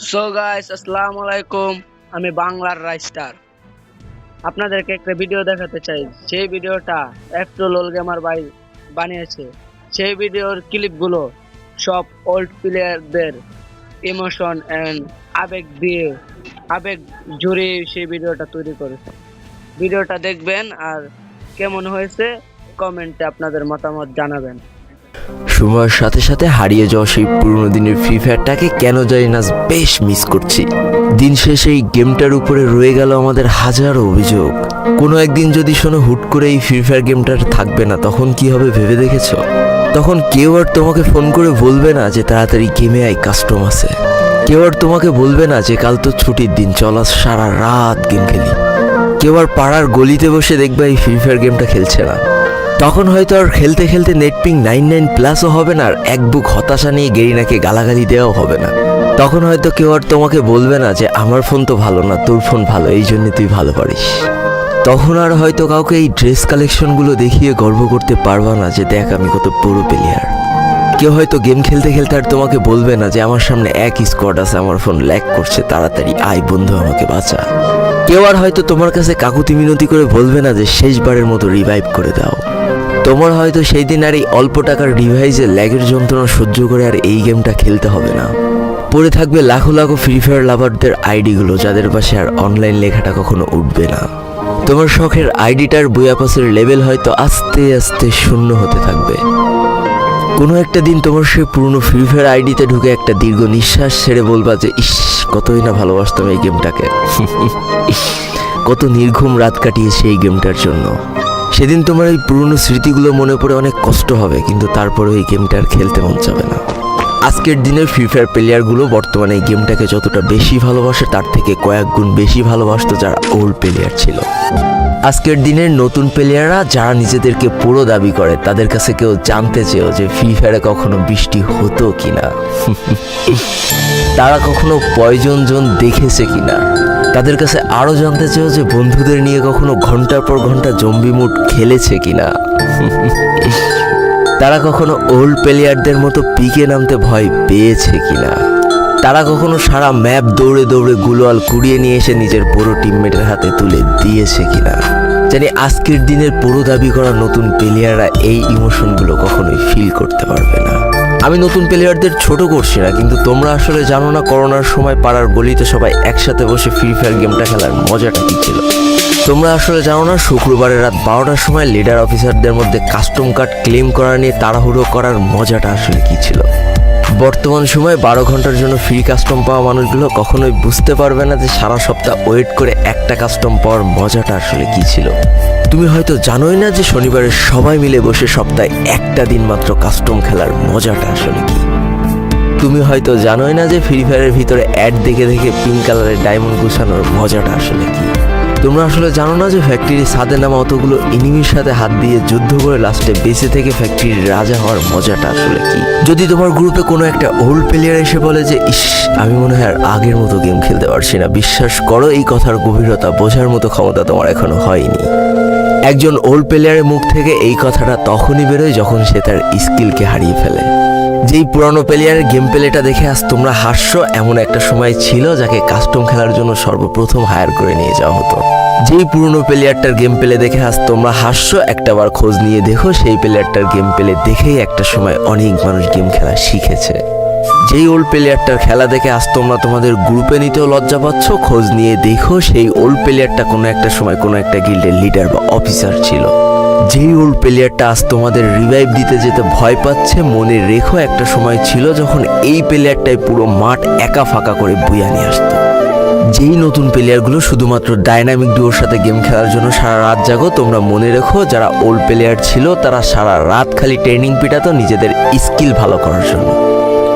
So guys, আসসালামু আলাইকুম। আমি বাংলার রাইস্টার। আপনাদেরকে একটা ভিডিও দেখাতে চাই। সেই ভিডিওটা এফটুলুল গেমার ভাই বানিয়েছে। সেই ভিডিওর ক্লিপগুলো সব ওল্ড প্লেয়ারদের ইমোশন এন্ড আবেগ জুড়ে সেই ভিডিওটা তৈরি করেছে। ভিডিওটা দেখবেন আর কেমন হয়েছে কমেন্টে আপনাদের মতামত জানাবেন। সময়ের সাথে সাথে হারিয়ে যাওয়া সেই পুরনো দিনের ফ্রি ফায়ারটাকে কেন জানি না বেশ মিস করছি। দিন শেষে এই গেমটার উপরে রয়ে গেল আমাদের হাজারো অভিযোগ। কোনো একদিন যদি শোনো হুট করে এই ফ্রি ফায়ার গেমটা থাকবে না, তখন কি হবে ভেবে দেখেছো? তখন কেউ আর তোমাকে ফোন করে বলবে না যে তাড়াতাড়ি গেমে আই, কাস্টম আছে। কেউ আর তোমাকে বলবে না যে কাল তো ছুটির দিন, চল আজ সারা রাত গেম খেলি। কেউ আর পাড়ার গলিতে বসে দেখবে এই ফ্রি ফায়ার গেমটা খেলছে না। তখন হয়তো আর খেলতে খেলতে নেটপিং 99+ হবে না, আর এক বুক হতাশা নিয়ে গেরিনাকে গালাগালি দেওয়াও হবে না। তখন হয়তো কেউ আর তোমাকে বলবে না যে আমার ফোন তো ভালো না, তোর ফোন ভালো, এই জন্য তুই ভালো পারিস। তখন আর হয়তো কাউকে এই ড্রেস কালেকশনগুলো দেখিয়ে গর্ব করতে পারবা না যে দেখ আমি কত বড় প্লেয়ার। কেউ হয়তো গেম খেলতে খেলতে আর তোমাকে বলবে না যে আমার সামনে এক স্কোয়াড আছে, আমার ফোন ল্যাগ করছে, তাড়াতাড়ি আয় বন্ধু আমাকে বাঁচা। কেউ আর হয়তো তোমার কাছে কাকুতি মিনতি করে বলবে না যে শেষবারের মতো রিভাইভ করে দাও। তোমার হয়তো সেই দিন আর এই অল্প টাকার ডিভাইসে ল্যাগের যন্ত্রণা সহ্য করে আর এই গেমটা খেলতে হবে না। পড়ে থাকবে লাখো লাখো ফ্রি ফায়ার লাভারদের আইডিগুলো, যাদের পাশে আর অনলাইন লেখাটা কখনো উঠবে না। তোমার শখের আইডিটার বইয়াপাসের লেভেল হয়তো আস্তে আস্তে শূন্য হতে থাকবে। কোনো একটা দিন তোমার সেই পুরনো ফ্রি ফায়ার আইডিতে ঢুকে একটা দীর্ঘ নিঃশ্বাস ছেড়ে বলবা যে ইস, কতই না ভালোবাসতাম এই গেমটাকে। কত নির্ঘুম রাত কাটিয়েছে এই গেমটার জন্য। সেদিন তোমার এই পুরনো স্মৃতিগুলো মনে পড়ে অনেক কষ্ট হবে, কিন্তু তারপরেও এই গেমটা আর খেলতে মন চাবে না। আজকের দিনের ফ্রি ফায়ার প্লেয়ারগুলো বর্তমানে এই গেমটাকে যতটা বেশি ভালোবাসে তার থেকে কয়েক গুণ বেশি ভালোবাসতো যারা ওল্ড প্লেয়ার ছিল। আজকের দিনের নতুন প্লেয়াররা যারা নিজেদেরকে পুরো দাবি করে, তাদের কাছে কেউ জানতে চেয়েও যে ফ্রি ফায়ারে কখনো বৃষ্টি হতো কিনা, তারা কখনো পয়জন জোন দেখেছে কিনা, তাদের কাছে আরও জানতে চেয়েও যে বন্ধুদের নিয়ে কখনো ঘন্টার পর ঘন্টা জম্বি মুড খেলেছে কিনা, তারা কখনো ওল্ড প্লেয়ারদের মতো পিকে নামতে ভয় পেয়েছে কিনা, তারা কখনো সারা ম্যাপ দৌড়ে দৌড়ে গুলোয়াল কুড়িয়ে নিয়ে এসে নিজের পুরো টিমমেটের হাতে তুলে দিয়েছে কিনা। জানি আজকের দিনের পুরো দাবি করা নতুন প্লেয়াররা এই ইমোশনগুলো কখনোই ফিল করতে পারবে না। আমি নতুন প্লেয়ারদের ছোট করছি না, কিন্তু তোমরা আসলে জানো না করোনার সময় পাড়ার গলিতে সবাই একসাথে বসে ফ্রি ফায়ার গেমটা খেলার মজাটা কী ছিল। তোমরা আসলে জানো না শুক্রবারের রাত 12টার সময় লিডার অফিসারদের মধ্যে কাস্টম কার্ড ক্লেম করা নিয়ে তাড়াহুড়ো করার মজাটা আসলে কী ছিল। বর্তমান সময়ে 12 ঘন্টার জন্য ফ্রি কাস্টম পাওয়া মানুষগুলো কখনোই বুঝতে পারবে না যে সারা সপ্তাহ ওয়েট করে একটা কাস্টম পাওয়ার মজাটা আসলে কী ছিল। তুমি হয়তো জানোই না যে শনিবারে সবাই মিলে বসে সপ্তাহে একটা দিন মাত্র কাস্টম খেলার মজাটা আসলে কী। তুমি হয়তো জানোই না যে ফ্রি ফায়ারের ভিতরে অ্যাড দেখে দেখে পিঙ্ক কালারের ডায়মন্ড গুছানোর মজাটা আসলে কী। তোমরা আসলে জানো না যে ফ্যাক্টরির ছাদে নামা অতগুলো এনিমির সাথে হাত দিয়ে যুদ্ধ করে লাস্টে বেঁচে থেকে ফ্যাক্টরির রাজা হওয়ার মজাটা আসলে কি। যদি তোমার গ্রুপে কোনো একটা ওল্ড প্লেয়ার এসে বলে যে ইস, আমি মনে হয় আর আগের মতো গেম খেলতে পারছি না, বিশ্বাস করো এই কথার গভীরতা বোঝার মতো ক্ষমতা তোমার এখনো হয়নি। একজন ওল্ড প্লেয়ারের মুখ থেকে এই কথাটা তখনই বেরোয় যখন সে তার স্কিলকে হারিয়ে ফেলে। যেই পুরানো প্লেয়ারের গেম প্লেটা দেখে আজ তোমরা হাসছো, এমন একটা সময় ছিল যাকে কাস্টম খেলার জন্য সর্বপ্রথম হায়ার করে নিয়ে যাওয়া হতো। যেই পুরনো প্লেয়ারটার গেম প্লে দেখে আজ তোমরা হাসছো, একটাবার খোঁজ নিয়ে দেখো সেই প্লেয়ারটার গেম প্লে দেখেই একটা সময় অনেক মানুষ গেম খেলা শিখেছে। যেই ওল্ড প্লেয়ারটার খেলা দেখে আজ তোমরা তোমাদের গ্রুপে নিতেও লজ্জা পাচ্ছ, খোঁজ নিয়ে দেখো সেই ওল্ড প্লেয়ারটা কোনো একটা সময় কোনো একটা গিল্ডের লিডার বা অফিসার ছিল। যেই ওল্ড প্লেয়ারটা আজ তোমাদের রিভাইভ দিতে যেতে ভয় পাচ্ছে, মনে রেখো একটা সময় ছিল যখন এই প্লেয়ারটাই পুরো মাঠ একা ফাঁকা করে বুয়া নিয়ে আসতো। যেই নতুন প্লেয়ারগুলো শুধুমাত্র ডাইনামিক ডুয়োর সাথে গেম খেলার জন্য সারা রাত জাগো, তোমরা মনে রেখো যারা ওল্ড প্লেয়ার ছিল তারা সারা রাত খালি ট্রেনিং পিটাতো নিজেদের স্কিল ভালো করার জন্য।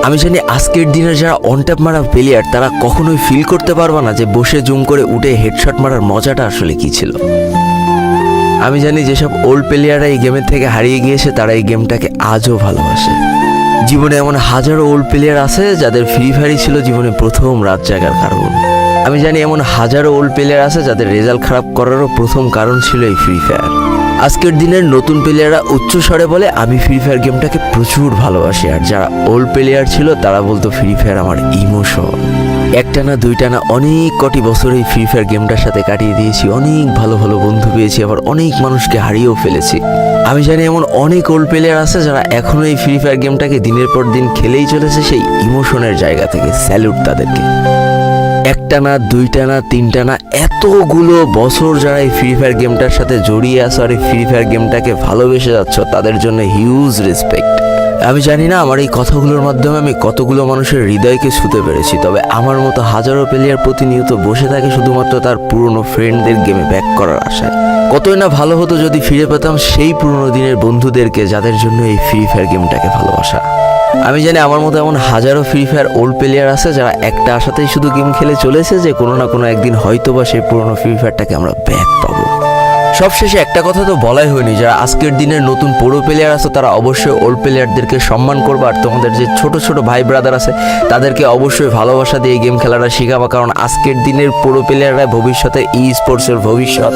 আমি জানি আজকের দিনের যারা অনট্যাপ মারা প্লেয়ার তারা কখনোই ফিল করতে পারবা না যে বসে জুম করে উঠে হেডশট মারার মজাটা আসলে কী ছিল। আমি জানি যেসব ওল্ড প্লেয়াররা এই গেমের থেকে হারিয়ে গিয়েছে তারা এই গেমটাকে আজও ভালোবাসে। জীবনে এমন হাজারো ওল্ড প্লেয়ার আছে যাদের ফ্রি ফায়ারই ছিল জীবনে প্রথম রাত জাগার কারণ। আমি জানি এমন হাজারো ওল্ড প্লেয়ার আছে যাদের রেজাল্ট খারাপ করারও প্রথম কারণ ছিল এই ফ্রি ফায়ার। আজকের দিনের নতুন প্লেয়াররা উচ্চস্বরে বলে আমি ফ্রি ফায়ার গেমটাকে প্রচুর ভালোবাসি, আর যারা ওল্ড প্লেয়ার ছিল তারা বলতো ফ্রি ফায়ার আমার ইমোশন। একটা না দুইটা না অনেক কটি বছর এই ফ্রি ফায়ার গেমটার সাথে কাটিয়ে দিয়েছি, অনেক ভালো ভালো বন্ধু পেয়েছি, আবার অনেক মানুষকে হারিয়েও ফেলেছি। আমি জানি এমন অনেক ওল্ড প্লেয়ার আছে যারা এখনো এই ফ্রি ফায়ার গেমটাকে দিনের পর দিন খেলেই চলেছে সেই ইমোশনের জায়গা থেকে। স্যালুট তাদেরকে। একটা না দুইটা না তিনটা না এতগুলো বছর যারা এই ফ্রি ফায়ার গেমটার সাথে জড়িয়ে আছো আর এই ফ্রি ফায়ার গেমটাকে ভালোবেসে যাচ্ছ, তাদের জন্য হিউজ রেসপেক্ট। আমি জানি না আমার এই কথাগুলোর মাধ্যমে আমি কতগুলো মানুষের হৃদয়কে ছুঁতে পেরেছি, তবে আমার মতো হাজারো প্লেয়ার প্রতিনিয়ত বসে থাকে শুধুমাত্র তার পুরনো ফ্রেন্ডদের গেমে ব্যাক করার আশায়। কতই না ভালো হতো যদি ফিরে পেতাম সেই পুরনো দিনের বন্ধুদেরকে যাদের জন্য এই ফ্রি ফায়ার গেমটাকে ভালোবাসা। আমি জানি আমার মতো এমন হাজারো ফ্রি ফায়ার ওল্ড প্লেয়ার আছে যারা একটা আশাতেই শুধু গেম খেলে চলেছে যে কোনো না কোনো একদিন হয়তো বা সেই পুরনো ফ্রি ফায়ারটাকে আমরা ব্যাক পাবো। সবশেষে একটা কথা তো বলাই হয়নি, যারা আজকের দিনের নতুন প্রো প্লেয়ার আছে তারা অবশ্যই ওল্ড প্লেয়ারদেরকে সম্মান করবে, আর তোমাদের যে ছোট ছোট ভাই ব্রাদার আছে তাদেরকে অবশ্যই ভালোবাসা দিয়ে গেম খেলাটা শেখাবা, কারণ আজকের দিনের প্রো প্লেয়াররা ভবিষ্যতে ই স্পোর্টসের ভবিষ্যৎ।